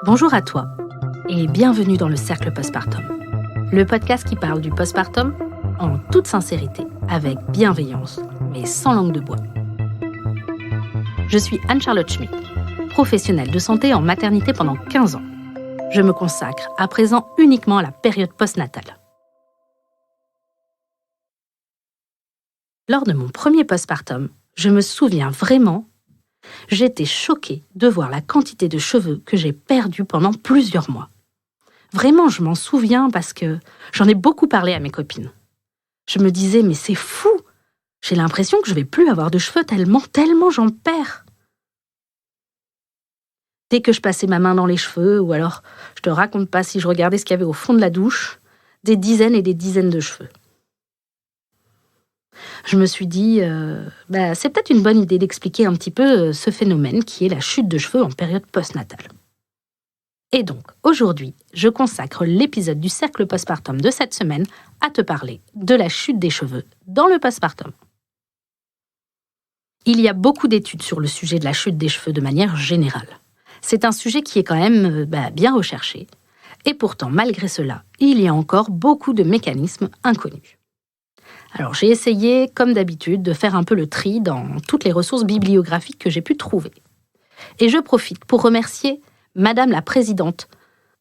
Bonjour à toi et bienvenue dans le Cercle Postpartum, le podcast qui parle du postpartum en toute sincérité, avec bienveillance, mais sans langue de bois. Je suis Anne-Charlotte Schmitt, professionnelle de santé en maternité pendant 15 ans. Je me consacre à présent uniquement à la période postnatale. Lors de mon premier postpartum, je me souviens vraiment, j'étais choquée de voir la quantité de cheveux que j'ai perdus pendant plusieurs mois. Vraiment, je m'en souviens parce que j'en ai beaucoup parlé à mes copines. Je me disais, mais c'est fou! J'ai l'impression que je vais plus avoir de cheveux tellement j'en perds. Dès que je passais ma main dans les cheveux, ou alors, je te raconte pas si je regardais ce qu'il y avait au fond de la douche, des dizaines et des dizaines de cheveux. Je me suis dit, c'est peut-être une bonne idée d'expliquer un petit peu ce phénomène qui est la chute de cheveux en période postnatale. Et donc, aujourd'hui, je consacre l'épisode du Cercle Postpartum de cette semaine à te parler de la chute des cheveux dans le postpartum. Il y a beaucoup d'études sur le sujet de la chute des cheveux de manière générale. C'est un sujet qui est quand même bien recherché. Et pourtant, malgré cela, il y a encore beaucoup de mécanismes inconnus. Alors, j'ai essayé, comme d'habitude, de faire un peu le tri dans toutes les ressources bibliographiques que j'ai pu trouver. Et je profite pour remercier Madame la Présidente,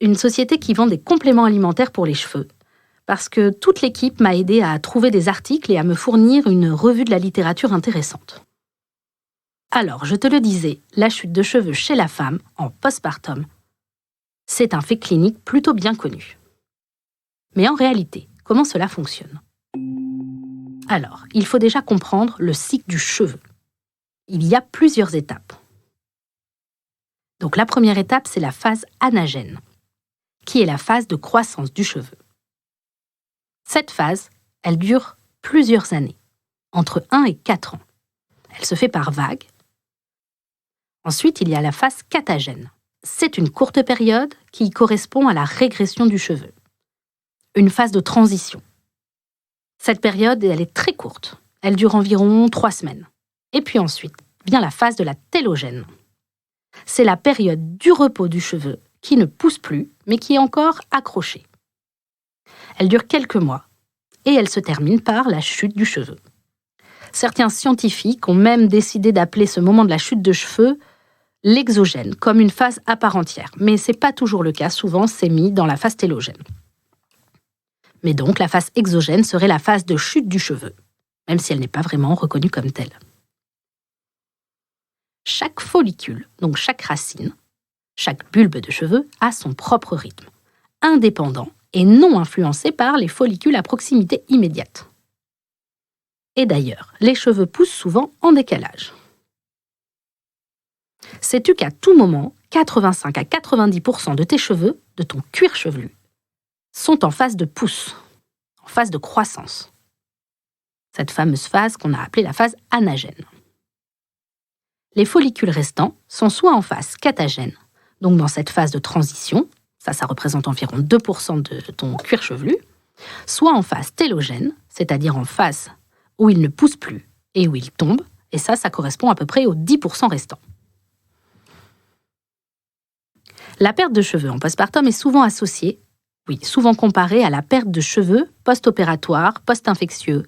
une société qui vend des compléments alimentaires pour les cheveux, parce que toute l'équipe m'a aidé à trouver des articles et à me fournir une revue de la littérature intéressante. Alors, je te le disais, la chute de cheveux chez la femme, en postpartum, c'est un fait clinique plutôt bien connu. Mais en réalité, comment cela fonctionne ? Alors, il faut déjà comprendre le cycle du cheveu. Il y a plusieurs étapes. Donc la première étape, c'est la phase anagène, qui est la phase de croissance du cheveu. Cette phase, elle dure plusieurs années, entre 1 et 4 ans. Elle se fait par vagues. Ensuite, il y a la phase catagène. C'est une courte période qui correspond à la régression du cheveu. Une phase de transition. Cette période, elle est très courte. Elle dure environ 3 semaines. Et puis ensuite, vient la phase de la télogène. C'est la période du repos du cheveu qui ne pousse plus, mais qui est encore accroché. Elle dure quelques mois et elle se termine par la chute du cheveu. Certains scientifiques ont même décidé d'appeler ce moment de la chute de cheveux l'exogène, comme une phase à part entière. Mais ce n'est pas toujours le cas, souvent c'est mis dans la phase télogène. Mais donc la phase exogène serait la phase de chute du cheveu, même si elle n'est pas vraiment reconnue comme telle. Chaque follicule, donc chaque racine, chaque bulbe de cheveux a son propre rythme, indépendant et non influencé par les follicules à proximité immédiate. Et d'ailleurs, les cheveux poussent souvent en décalage. Sais-tu qu'à tout moment, 85 à 90% de tes cheveux, de ton cuir chevelu, sont en phase de pousse, en phase de croissance. Cette fameuse phase qu'on a appelée la phase anagène. Les follicules restants sont soit en phase catagène, donc dans cette phase de transition, ça représente environ 2% de ton cuir chevelu, soit en phase télogène, c'est-à-dire en phase où il ne pousse plus et où il tombe, et ça correspond à peu près aux 10% restants. La perte de cheveux en postpartum est souvent associée, souvent comparée à la perte de cheveux post-opératoire, post-infectieux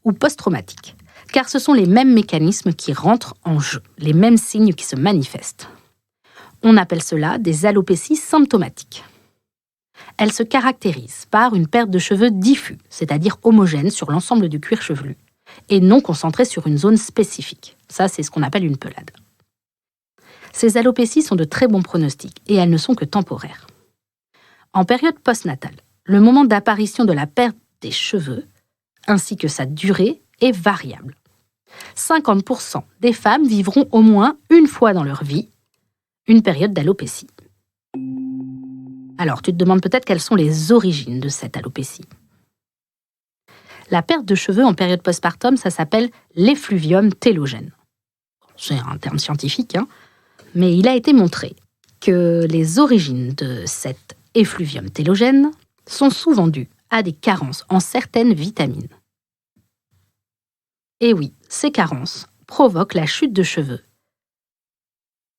ou post-traumatique, car ce sont les mêmes mécanismes qui rentrent en jeu, les mêmes signes qui se manifestent. On appelle cela des alopécies symptomatiques. Elles se caractérisent par une perte de cheveux diffus, c'est-à-dire homogène sur l'ensemble du cuir chevelu, et non concentrée sur une zone spécifique. Ça, c'est ce qu'on appelle une pelade. Ces alopécies sont de très bons pronostics, et elles ne sont que temporaires. En période postnatale, le moment d'apparition de la perte des cheveux, ainsi que sa durée, est variable. 50% des femmes vivront au moins une fois dans leur vie une période d'alopécie. Alors, tu te demandes peut-être quelles sont les origines de cette alopécie. La perte de cheveux en période postpartum, ça s'appelle l'effluvium télogène. C'est un terme scientifique, mais il a été montré que les origines de cet effluvium télogène sont souvent dues à des carences en certaines vitamines. Et oui, ces carences provoquent la chute de cheveux.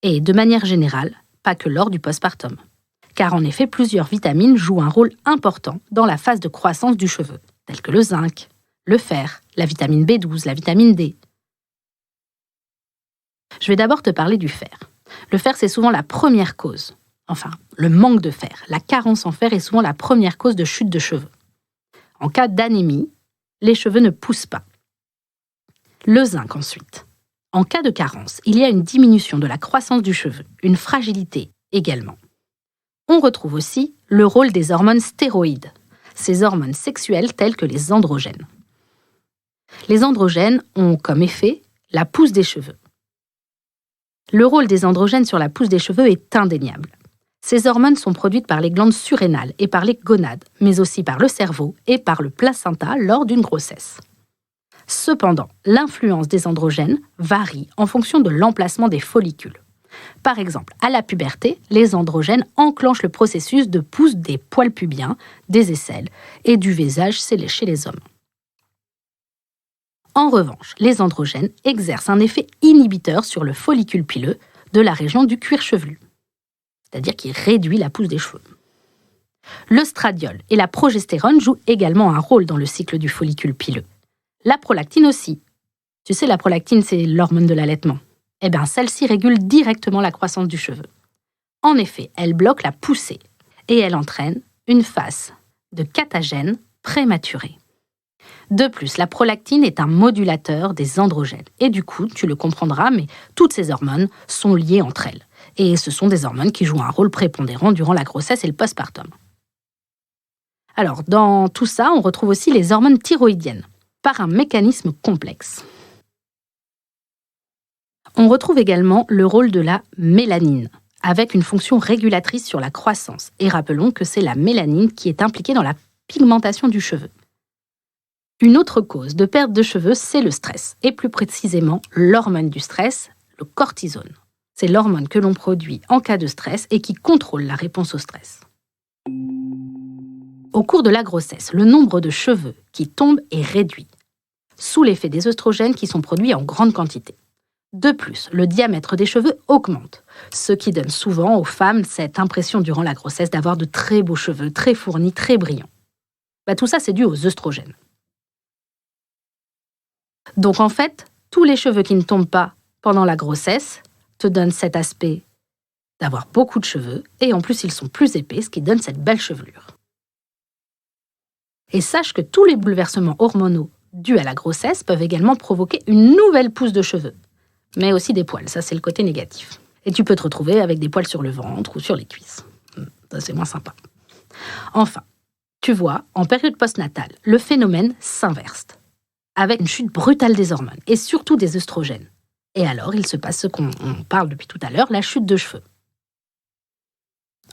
Et de manière générale, pas que lors du postpartum. car en effet, plusieurs vitamines jouent un rôle important dans la phase de croissance du cheveu, tels que le zinc, le fer, la vitamine B12, la vitamine D. Je vais d'abord te parler du fer. Le fer, c'est souvent la première cause. Enfin, le manque de fer, la carence en fer est souvent la première cause de chute de cheveux. En cas d'anémie, les cheveux ne poussent pas. Le zinc ensuite. En cas de carence, il y a une diminution de la croissance du cheveu, une fragilité également. On retrouve aussi le rôle des hormones stéroïdes, ces hormones sexuelles telles que les androgènes. Les androgènes ont comme effet la pousse des cheveux. Le rôle des androgènes sur la pousse des cheveux est indéniable. Ces hormones sont produites par les glandes surrénales et par les gonades, mais aussi par le cerveau et par le placenta lors d'une grossesse. Cependant, l'influence des androgènes varie en fonction de l'emplacement des follicules. Par exemple, à la puberté, les androgènes enclenchent le processus de pousse des poils pubiens, des aisselles et du visage chez les hommes. En revanche, les androgènes exercent un effet inhibiteur sur le follicule pileux de la région du cuir chevelu, c'est-à-dire qu'il réduit la pousse des cheveux. Le stradiol et la progestérone jouent également un rôle dans le cycle du follicule pileux. La prolactine aussi. Tu sais, la prolactine, c'est l'hormone de l'allaitement. Eh bien, celle-ci régule directement la croissance du cheveu. En effet, elle bloque la poussée et elle entraîne une phase de catagène prématurée. De plus, la prolactine est un modulateur des androgènes. Et du coup, tu le comprendras, mais toutes ces hormones sont liées entre elles. Et ce sont des hormones qui jouent un rôle prépondérant durant la grossesse et le postpartum. Alors, dans tout ça, on retrouve aussi les hormones thyroïdiennes, par un mécanisme complexe. On retrouve également le rôle de la mélanine, avec une fonction régulatrice sur la croissance. Et rappelons que c'est la mélanine qui est impliquée dans la pigmentation du cheveu. Une autre cause de perte de cheveux, c'est le stress, et plus précisément l'hormone du stress, le cortisone. C'est l'hormone que l'on produit en cas de stress et qui contrôle la réponse au stress. Au cours de la grossesse, le nombre de cheveux qui tombent est réduit, sous l'effet des œstrogènes qui sont produits en grande quantité. De plus, le diamètre des cheveux augmente, ce qui donne souvent aux femmes cette impression durant la grossesse d'avoir de très beaux cheveux, très fournis, très brillants. Tout ça, c'est dû aux œstrogènes. Donc en fait, tous les cheveux qui ne tombent pas pendant la grossesse te donnent cet aspect d'avoir beaucoup de cheveux, et en plus ils sont plus épais, ce qui donne cette belle chevelure. Et sache que tous les bouleversements hormonaux dus à la grossesse peuvent également provoquer une nouvelle pousse de cheveux, mais aussi des poils, ça c'est le côté négatif. Et tu peux te retrouver avec des poils sur le ventre ou sur les cuisses. Ça c'est moins sympa. Enfin, tu vois, en période postnatale, le phénomène s'inverse, avec une chute brutale des hormones, et surtout des œstrogènes. Et alors, il se passe ce qu'on parle depuis tout à l'heure, la chute de cheveux.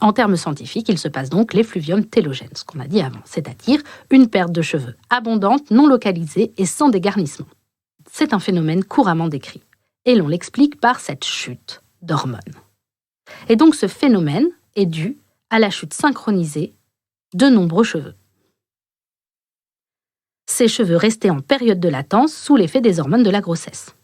En termes scientifiques, il se passe donc l'effluvium télogène, ce qu'on a dit avant, c'est-à-dire une perte de cheveux abondante, non localisée et sans dégarnissement. C'est un phénomène couramment décrit, et l'on l'explique par cette chute d'hormones. Et donc ce phénomène est dû à la chute synchronisée de nombreux cheveux. Ces cheveux restaient en période de latence sous l'effet des hormones de la grossesse.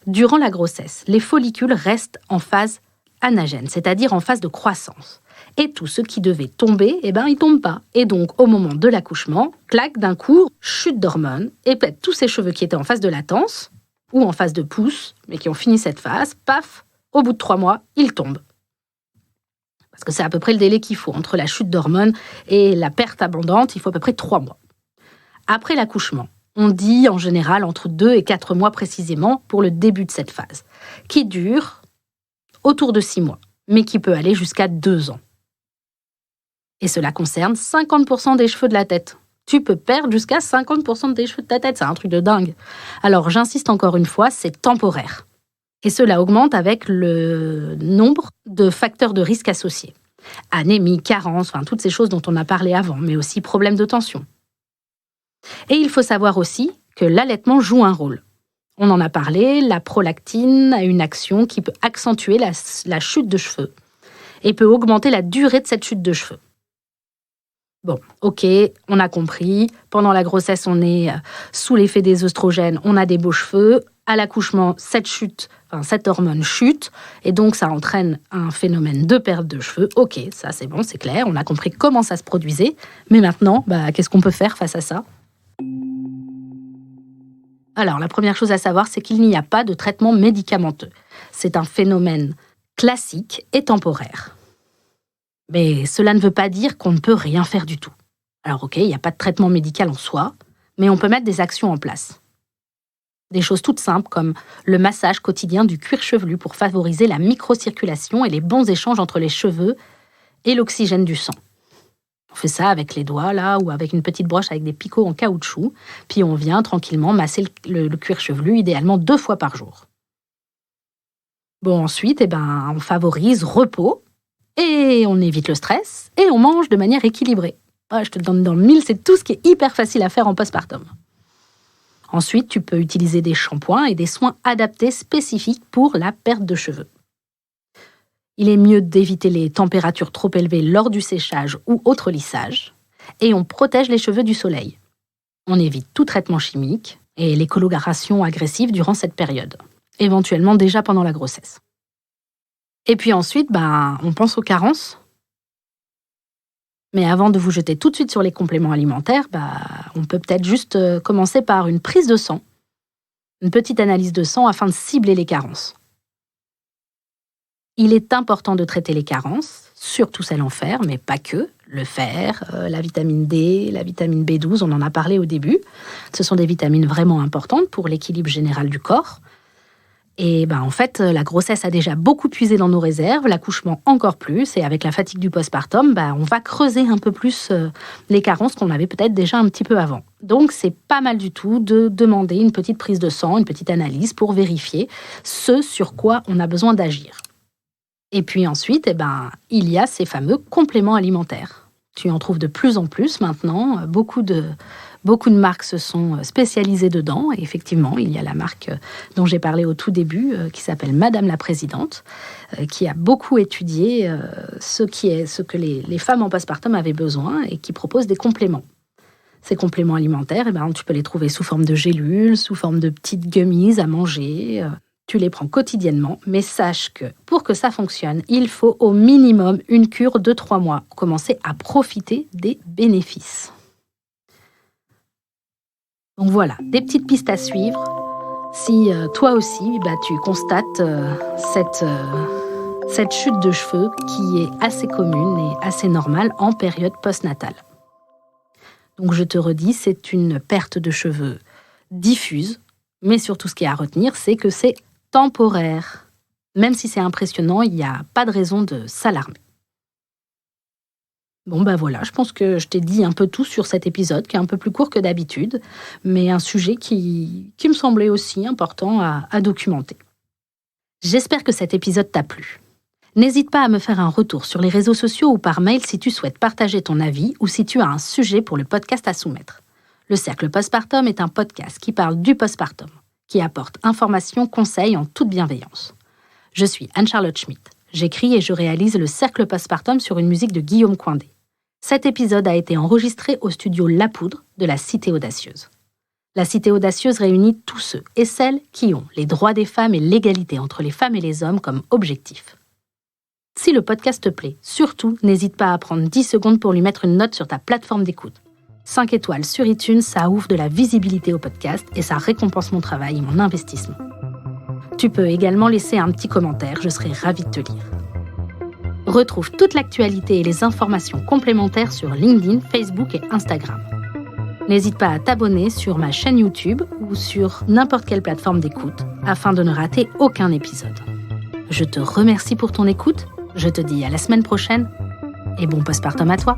Durant la grossesse, les follicules restent en phase anagène, c'est-à-dire en phase de croissance. Et tout ce qui devait tomber, ils ne tombent pas. Et donc, au moment de l'accouchement, clac, d'un coup, chute d'hormones, et tous ces cheveux qui étaient en phase de latence, ou en phase de pousse, mais qui ont fini cette phase, paf, au bout de 3 mois, ils tombent. Parce que c'est à peu près le délai qu'il faut. Entre la chute d'hormones et la perte abondante, il faut à peu près 3 mois. Après l'accouchement, on dit en général entre 2 et 4 mois précisément pour le début de cette phase, qui dure autour de 6 mois, mais qui peut aller jusqu'à 2 ans. Et cela concerne 50% des cheveux de la tête. Tu peux perdre jusqu'à 50% des cheveux de ta tête, c'est un truc de dingue. Alors j'insiste encore une fois, c'est temporaire. Et cela augmente avec le nombre de facteurs de risque associés. Anémie, carence, toutes ces choses dont on a parlé avant, mais aussi problèmes de tension. Et il faut savoir aussi que l'allaitement joue un rôle. On en a parlé, la prolactine a une action qui peut accentuer la chute de cheveux et peut augmenter la durée de cette chute de cheveux. Bon, ok, on a compris, pendant la grossesse, on est sous l'effet des œstrogènes, on a des beaux cheveux, À l'accouchement, cette hormone chute, et donc ça entraîne un phénomène de perte de cheveux. Ok, ça c'est bon, c'est clair, on a compris comment ça se produisait, mais maintenant, qu'est-ce qu'on peut faire face à ça ? Alors, la première chose à savoir, c'est qu'il n'y a pas de traitement médicamenteux. C'est un phénomène classique et temporaire. Mais cela ne veut pas dire qu'on ne peut rien faire du tout. Alors ok, il n'y a pas de traitement médical en soi, mais on peut mettre des actions en place. Des choses toutes simples comme le massage quotidien du cuir chevelu pour favoriser la microcirculation et les bons échanges entre les cheveux et l'oxygène du sang. On fait ça avec les doigts là ou avec une petite broche avec des picots en caoutchouc, puis on vient tranquillement masser le cuir chevelu, idéalement 2 fois par jour. Bon, ensuite, on favorise repos et on évite le stress et on mange de manière équilibrée. Je te le donne dans le mille, c'est tout ce qui est hyper facile à faire en postpartum. Ensuite, tu peux utiliser des shampoings et des soins adaptés spécifiques pour la perte de cheveux. Il est mieux d'éviter les températures trop élevées lors du séchage ou autre lissage. Et on protège les cheveux du soleil. On évite tout traitement chimique et les colorations agressives durant cette période. Éventuellement déjà pendant la grossesse. Et puis ensuite, on pense aux carences. Mais avant de vous jeter tout de suite sur les compléments alimentaires, on peut peut-être juste commencer par une prise de sang, une petite analyse de sang afin de cibler les carences. Il est important de traiter les carences, surtout celles en fer, mais pas que. Le fer, la vitamine D, la vitamine B12, on en a parlé au début. Ce sont des vitamines vraiment importantes pour l'équilibre général du corps. Et en fait, la grossesse a déjà beaucoup puisé dans nos réserves, l'accouchement encore plus, et avec la fatigue du postpartum, on va creuser un peu plus les carences qu'on avait peut-être déjà un petit peu avant. Donc, c'est pas mal du tout de demander une petite prise de sang, une petite analyse pour vérifier ce sur quoi on a besoin d'agir. Et puis ensuite, il y a ces fameux compléments alimentaires. Tu en trouves de plus en plus maintenant, beaucoup de marques se sont spécialisées dedans. Et effectivement, il y a la marque dont j'ai parlé au tout début, qui s'appelle Madame la Présidente, qui a beaucoup étudié ce que les femmes en postpartum avaient besoin et qui propose des compléments. Ces compléments alimentaires, tu peux les trouver sous forme de gélules, sous forme de petites gummies à manger. Tu les prends quotidiennement, mais sache que pour que ça fonctionne, il faut au minimum une cure de 3 mois pour commencer à profiter des bénéfices. Donc voilà, des petites pistes à suivre. Si toi aussi, tu constates cette chute de cheveux qui est assez commune et assez normale en période postnatale. Donc je te redis, c'est une perte de cheveux diffuse, mais surtout ce qui est à retenir, c'est que c'est temporaire. Même si c'est impressionnant, il n'y a pas de raison de s'alarmer. Bon voilà, je pense que je t'ai dit un peu tout sur cet épisode, qui est un peu plus court que d'habitude, mais un sujet qui me semblait aussi important à documenter. J'espère que cet épisode t'a plu. N'hésite pas à me faire un retour sur les réseaux sociaux ou par mail si tu souhaites partager ton avis ou si tu as un sujet pour le podcast à soumettre. Le Cercle Postpartum est un podcast qui parle du postpartum, qui apporte informations, conseils en toute bienveillance. Je suis Anne-Charlotte Schmitt. J'écris et je réalise le Cercle Postpartum sur une musique de Guillaume Coindé. Cet épisode a été enregistré au studio La Poudre de la Cité Audacieuse. La Cité Audacieuse réunit tous ceux et celles qui ont les droits des femmes et l'égalité entre les femmes et les hommes comme objectif. Si le podcast te plaît, surtout, n'hésite pas à prendre 10 secondes pour lui mettre une note sur ta plateforme d'écoute. 5 étoiles sur iTunes, ça ouvre de la visibilité au podcast et ça récompense mon travail et mon investissement. Tu peux également laisser un petit commentaire, je serai ravie de te lire. Retrouve toute l'actualité et les informations complémentaires sur LinkedIn, Facebook et Instagram. N'hésite pas à t'abonner sur ma chaîne YouTube ou sur n'importe quelle plateforme d'écoute afin de ne rater aucun épisode. Je te remercie pour ton écoute, je te dis à la semaine prochaine et bon postpartum à toi.